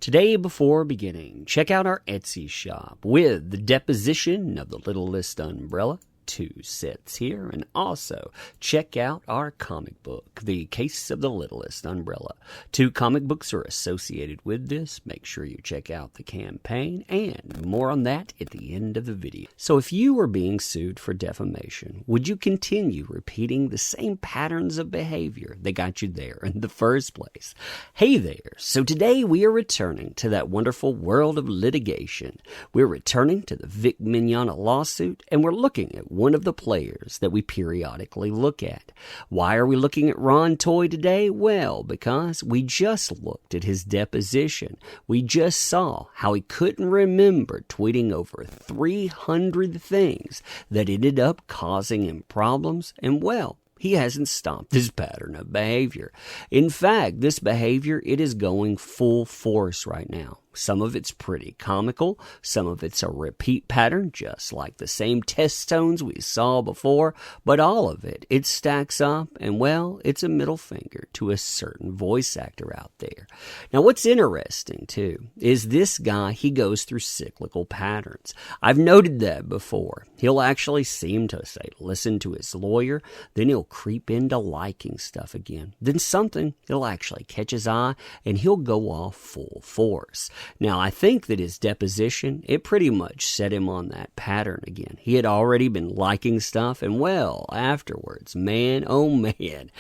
Today, before beginning, check out our Etsy shop with the deposition of the Littlest Umbrella. 2 sets here, and also check out our comic book, The Case of the Littlest Umbrella. 2 comic books are associated with this. Make sure you check out the campaign, and more on that at the end of the video. So if you were being sued for defamation, would you continue repeating the same patterns of behavior that got you there in the first place? Hey there, so today we are returning to that wonderful world of litigation. We're returning to the Vic Mignogna lawsuit, and we're looking at one of the players that we periodically look at. Why are we looking at Ron Toye today? Well, because we just looked at his deposition. We just saw how he couldn't remember tweeting over 300 things that ended up causing him problems, and well, he hasn't stopped this pattern of behavior. In fact, this behavior, it is going full force right now. Some of it's pretty comical. Some of it's a repeat pattern, just like the same test tones we saw before. But all of it, it stacks up, and well, it's a middle finger to a certain voice actor out there. Now, what's interesting, too, is this guy, he goes through cyclical patterns. I've noted that before. He'll actually seem to, say, listen to his lawyer, then he'll creep into liking stuff again. Then something, he'll actually catch his eye, and he'll go off full force. Now, I think that his deposition, it pretty much set him on that pattern again. He had already been liking stuff, and well, afterwards, man, oh man,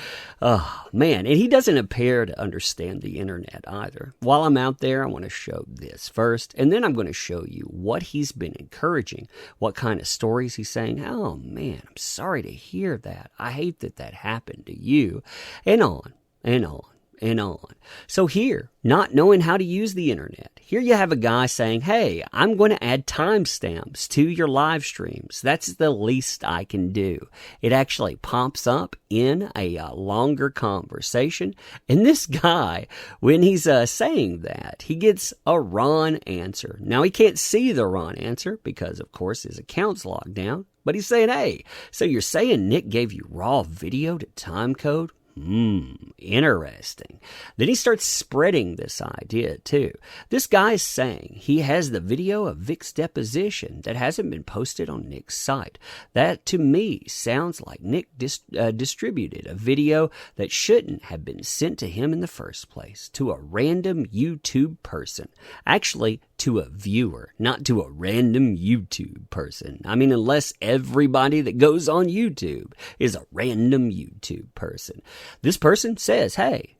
and he doesn't appear to understand the internet either. While I'm out there, I want to show this first, and then I'm going to show you what he's been encouraging, what kind of stories he's saying. Oh man, I'm sorry to hear that. I hate that that happened to you, and on and on and on. So here, not knowing how to use the internet, here you have a guy saying, hey, I'm going to add timestamps to your live streams. That's the least I can do. It actually pops up in a longer conversation. And this guy, when he's saying that, he gets a Ron answer. Now, he can't see the Ron answer because, of course, his account's logged down. But he's saying, hey, so you're saying Nick gave you raw video to timecode? Interesting. Then he starts spreading this idea, too. This guy's saying he has the video of Vic's deposition that hasn't been posted on Nick's site. That, to me, sounds like Nick distributed a video that shouldn't have been sent to him in the first place, to a random YouTube person. Actually, to a viewer, not to a random YouTube person. I mean, unless everybody that goes on YouTube is a random YouTube person. This person says, hey,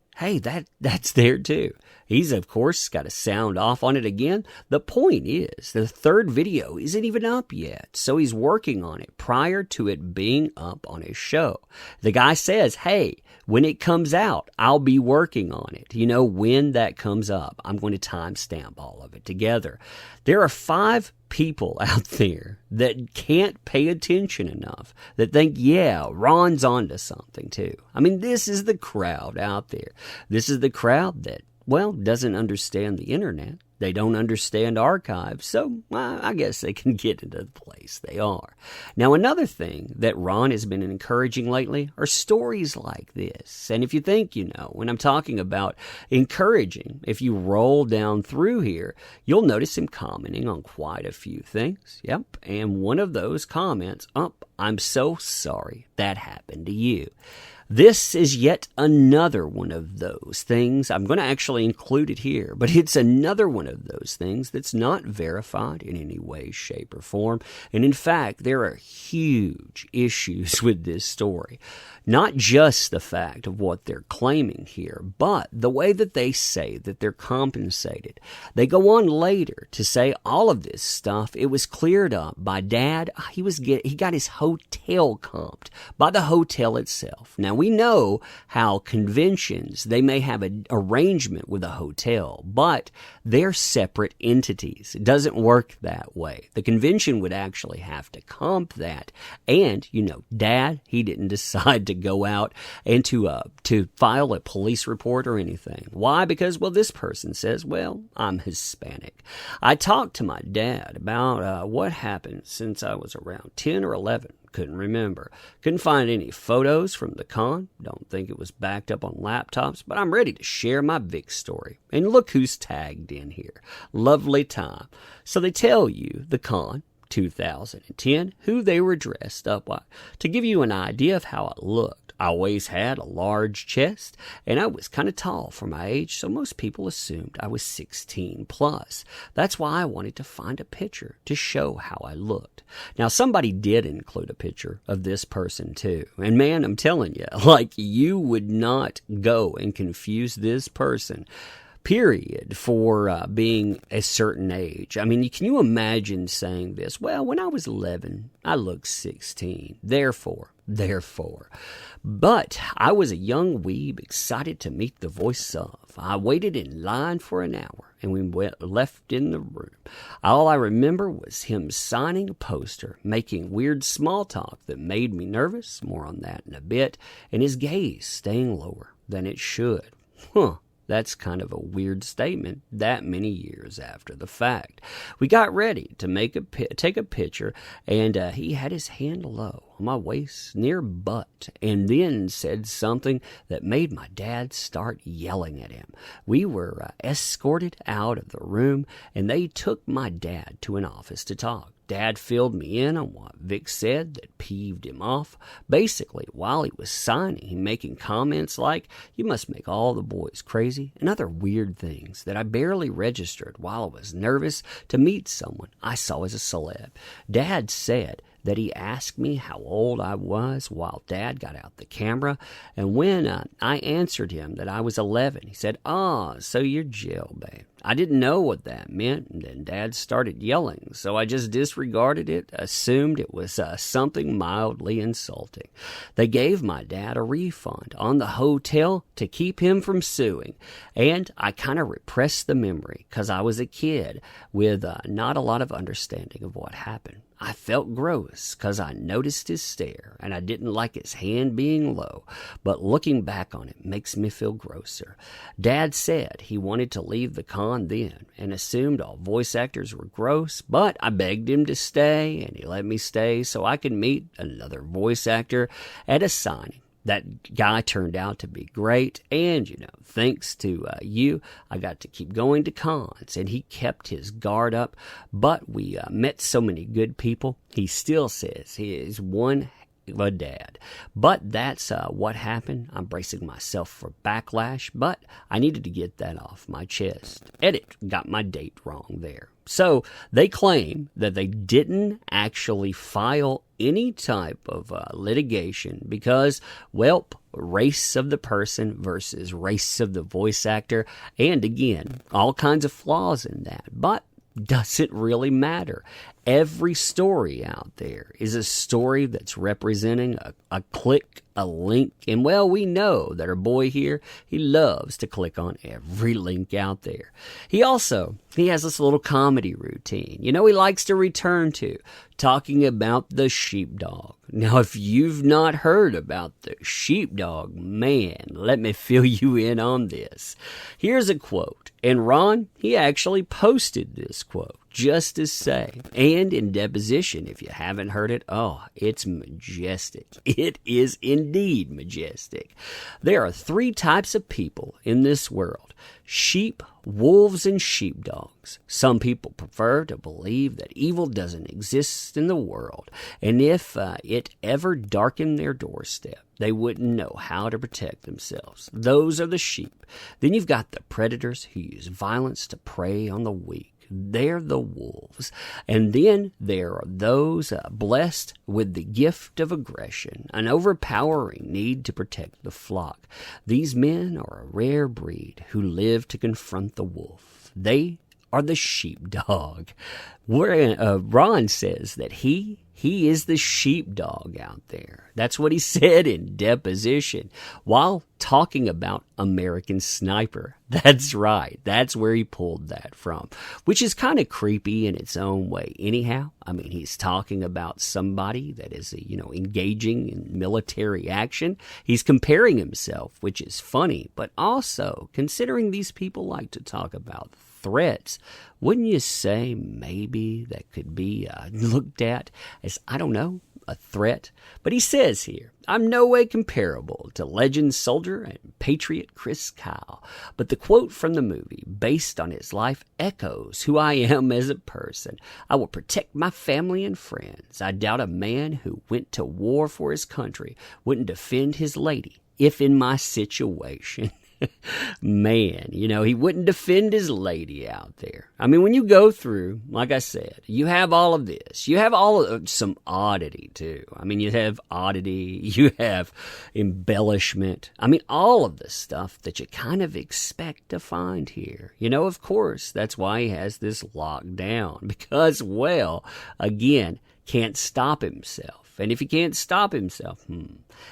that's there too. He's, of course, got to sound off on it again. The point is, the third video isn't even up yet, so he's working on it prior to it being up on his show. The guy says, hey, when it comes out, I'll be working on it. You know, when that comes up, I'm going to timestamp all of it together. There are 5 people out there that can't pay attention enough, that think, yeah, Ron's onto something too. I mean, this is the crowd out there. This is the crowd that, well, doesn't understand the internet. They don't understand archives, so I guess they can get into the place they are. Now, another thing that Ron has been encouraging lately are stories like this. And if you think, when I'm talking about encouraging, if you roll down through here, you'll notice him commenting on quite a few things. Yep, and one of those comments, I'm so sorry that happened to you. This is yet another one of those things. I'm going to actually include it here, but it's another one of those things that's not verified in any way, shape, or form. And in fact, there are huge issues with this story. Not just the fact of what they're claiming here, but the way that they say that they're compensated. They go on later to say all of this stuff, it was cleared up by Dad. He got his hotel comped by the hotel itself. Now, we know how conventions, they may have an arrangement with a hotel, but they're separate entities. It doesn't work that way. The convention would actually have to comp that. And, Dad, he didn't decide to go out and to file a police report or anything. Why? Because, this person says, I'm Hispanic. I talked to my dad about what happened since I was around 10 or 11. Couldn't remember. Couldn't find any photos from the con. Don't think it was backed up on laptops, but I'm ready to share my Vic story. And look who's tagged in here. Lovely time. So they tell you the con 2010, who they were dressed up like. To give you an idea of how I looked, I always had a large chest, and I was kind of tall for my age, so most people assumed I was 16 plus. That's why I wanted to find a picture to show how I looked. Now, somebody did include a picture of this person too, and man, I'm telling you, like, you would not go and confuse this person, period, for being a certain age. I mean, can you imagine saying this? Well, when I was 11, I looked 16. Therefore. But I was a young weeb excited to meet the voice of. I waited in line for an hour, and we left in the room. All I remember was him signing a poster, making weird small talk that made me nervous, more on that in a bit, and his gaze staying lower than it should. That's kind of a weird statement that many years after the fact. We got ready to take a picture, and he had his hand low on my waist near butt, and then said something that made my dad start yelling at him. We were escorted out of the room, and they took my dad to an office to talk. Dad filled me in on what Vic said that peeved him off. Basically, while he was signing, he making comments like, "You must make all the boys crazy," and other weird things that I barely registered while I was nervous to meet someone I saw as a celeb. Dad said that he asked me how old I was while Dad got out the camera, and when I answered him that I was 11, he said, so you're jailbait. I didn't know what that meant, and then Dad started yelling, so I just disregarded it, assumed it was something mildly insulting. They gave my dad a refund on the hotel to keep him from suing, and I kind of repressed the memory because I was a kid with not a lot of understanding of what happened. I felt gross because I noticed his stare, and I didn't like his hand being low, but looking back on it makes me feel grosser. Dad said he wanted to leave the con then and assumed all voice actors were gross, but I begged him to stay, and he let me stay so I could meet another voice actor at a signing. That guy turned out to be great, and, thanks to you, I got to keep going to cons, and he kept his guard up, but we met so many good people. He still says he is one a dad. But that's what happened. I'm bracing myself for backlash, but I needed to get that off my chest. Edit got my date wrong there. So they claim that they didn't actually file any type of litigation because, race of the person versus race of the voice actor, and again, all kinds of flaws in that. But does it really matter? Every story out there is a story that's representing a click, a link, and we know that our boy here, he loves to click on every link out there. He has this little comedy routine, he likes to return to, talking about the sheepdog. Now, if you've not heard about the Sheepdog Man, let me fill you in on this. Here's a quote, and Ron, he actually posted this quote just to say, and in deposition, if you haven't heard it, it's majestic. It is indeed majestic. There are 3 types of people in this world: sheep, wolves, and sheepdogs. Some people prefer to believe that evil doesn't exist in the world, and if it ever darkened their doorstep, they wouldn't know how to protect themselves. Those are the sheep. Then you've got the predators who use violence to prey on the weak. They're the wolves. And then there are those blessed with the gift of aggression, an overpowering need to protect the flock. These men are a rare breed who live to confront the wolf. They are the sheepdog. Ron says that he is the sheepdog out there. That's what he said in deposition while talking about American Sniper. That's right. That's where he pulled that from, which is kind of creepy in its own way. Anyhow, I mean, he's talking about somebody that is, engaging in military action. He's comparing himself, which is funny, but also considering these people like to talk about threats, wouldn't you say maybe that could be looked at as, I don't know, a threat. But he says here, I'm no way comparable to legend soldier and patriot Chris Kyle. But the quote from the movie, based on his life, echoes who I am as a person. I will protect my family and friends. I doubt a man who went to war for his country wouldn't defend his lady if in my situation. Man, he wouldn't defend his lady out there. I mean, when you go through, like I said, you have all of this. You have all of some oddity, too. I mean, you have oddity. You have embellishment. I mean, all of the stuff that you kind of expect to find here. Of course, that's why he has this locked down. Because, well, again, can't stop himself. And if he can't stop himself,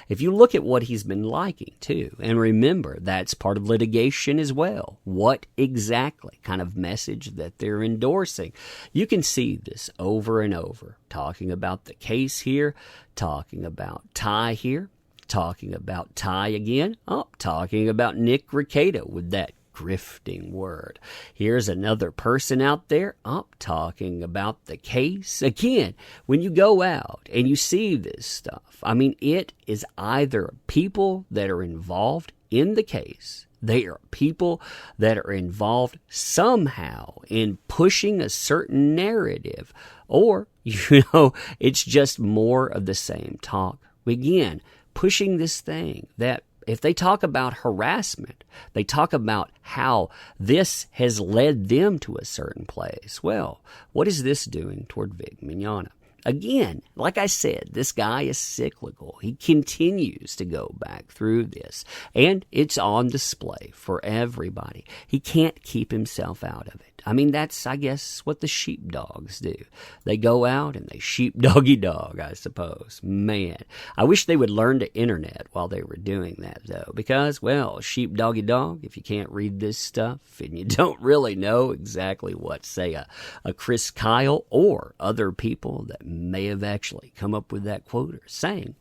if you look at what he's been liking, too, and remember, that's part of litigation as well. What exactly kind of message that they're endorsing? You can see this over and over, talking about the case here, talking about Ty here, talking about Ty again, talking about Nick Recato with that grifting word. Here's another person out there talking about the case. Again, when you go out and you see this stuff, I mean, it is either people that are involved in the case, they are people that are involved somehow in pushing a certain narrative, or, it's just more of the same talk. Again, pushing this thing that if they talk about harassment, they talk about how this has led them to a certain place. Well, what is this doing toward Vic Mignogna? Again, like I said, this guy is cyclical. He continues to go back through this, and it's on display for everybody. He can't keep himself out of it. I mean, that's, I guess, what the sheepdogs do. They go out and they sheepdoggy dog, I suppose. Man, I wish they would learn the internet while they were doing that, though. Because, well, sheepdoggy dog, if you can't read this stuff and you don't really know exactly what, say, a Chris Kyle or other people that may have actually come up with that quote are saying,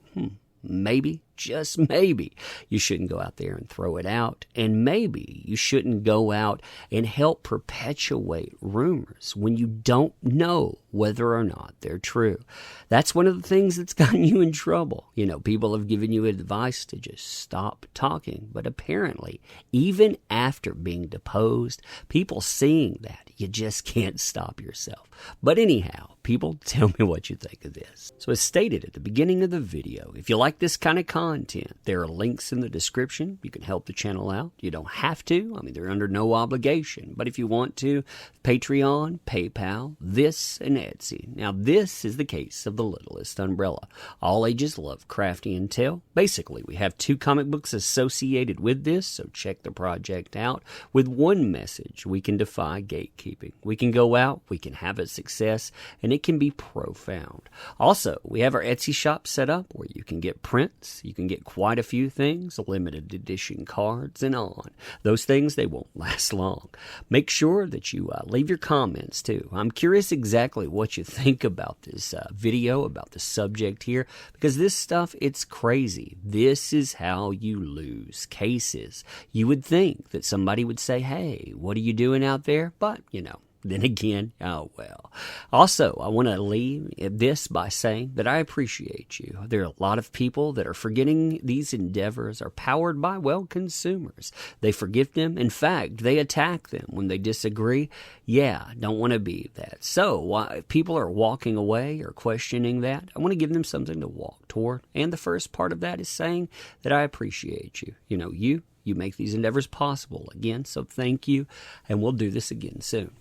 maybe, just maybe, you shouldn't go out there and throw it out. And maybe you shouldn't go out and help perpetuate rumors when you don't know whether or not they're true. That's one of the things that's gotten you in trouble. People have given you advice to just stop talking. But apparently, even after being deposed, people seeing that, you just can't stop yourself. But anyhow, people, tell me what you think of this. So as stated at the beginning of the video, if you like this kind of content, there are links in the description. You can help the channel out. You don't have to. I mean, they're under no obligation. But if you want to, Patreon, PayPal, this, and Etsy. Now, this is the case of the Littlest Umbrella. All ages love crafty and tell. Basically, we have 2 comic books associated with this, so check the project out. With one message, we can defy gatekeeping. We can go out, we can have a success, and it can be profound. Also, we have our Etsy shop set up where you can get prints, you can get quite a few things, limited edition cards, and on. Those things, they won't last long. Make sure that you leave your comments, too. I'm curious exactly what you think about this video, about the subject here, because this stuff, it's crazy. This is how you lose cases. You would think that somebody would say, hey, what are you doing out there? But, then again, oh well. Also, I want to leave this by saying that I appreciate you. There are a lot of people that are forgetting these endeavors are powered by, well, consumers. They forget them. In fact, they attack them when they disagree. Yeah, don't want to be that. So, while people are walking away or questioning that, I want to give them something to walk toward. And the first part of that is saying that I appreciate you. You make these endeavors possible again, so thank you, and we'll do this again soon.